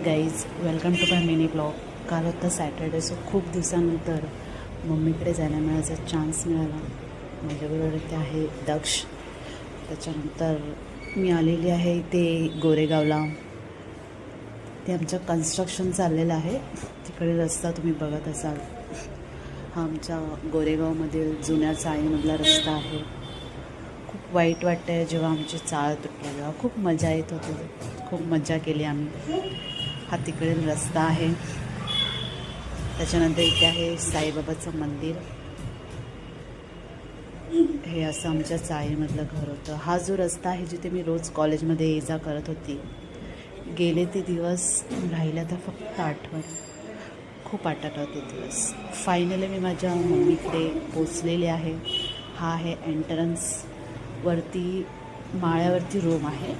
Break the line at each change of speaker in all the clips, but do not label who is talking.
Guys, welcome to my mini blog. काल होता Saturday, so खूप दिवसानंतर मम्मीकडे जायला मिळायचा चान्स मिळाला. माझ्याबरोबर इथे आहे दक्ष. त्याच्यानंतर मी आलेली आहे ते गोरेगावला. ते आमचं कन्स्ट्रक्शन चाललेलं आहे. तिकडे रस्ता तुम्ही बघत असाल. हा आमच्या गोरेगावमधील जुन्या चाळीमधला रस्ता आहे. खूप वाईट वाटतं आहे जेव्हा आमची चाळ तुटली, तेव्हा खूप मजा येत होती. खूप मजा केली आम्ही. हा तिकडील रस्ता आहे. त्याच्यानंतर इथे आहे साईबाबाचं मंदिर. हे असं आमच्या चाळीमधलं घर होतं. हा जो रस्ता आहे जिथे मी रोज कॉलेजमध्ये ये जा करत होती. गेले ते दिवस राहिल्या तर फक्त आठवण. खूप आठवत होते दिवस. फायनली मी माझ्या मम्मीकडे पोचलेले आहे. हा आहे एंट्रन्स. वरती माळ्यावरती रूम आहे,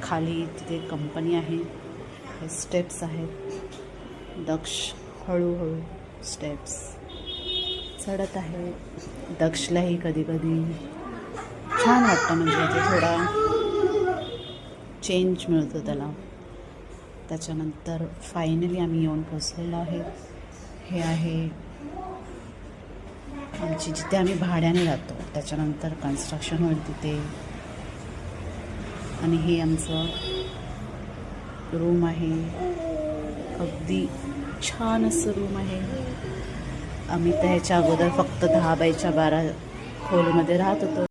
खाली तिथे कंपनी आहे. हे स्टेप्स आहेत. दक्ष हळूहळू स्टेप्स चढत आहे. दक्षलाही कधी कधी छान वाटतं, म्हणजे ते थोडा चेंज मिळतो त्याला. त्याच्यानंतर फायनली आम्ही येऊन पोचलेलो आहे. हे आहे आमची जिथे आम्ही भाड्याने राहतो. त्याच्यानंतर कन्स्ट्रक्शन होईल तिथे. आणि हे आमचं रूम आहे. अगदी छान असं रूम आहे. आम्ही तर ह्याच्या अगोदर फक्त 10 बाय 12 खोलीमध्ये राहत होतो.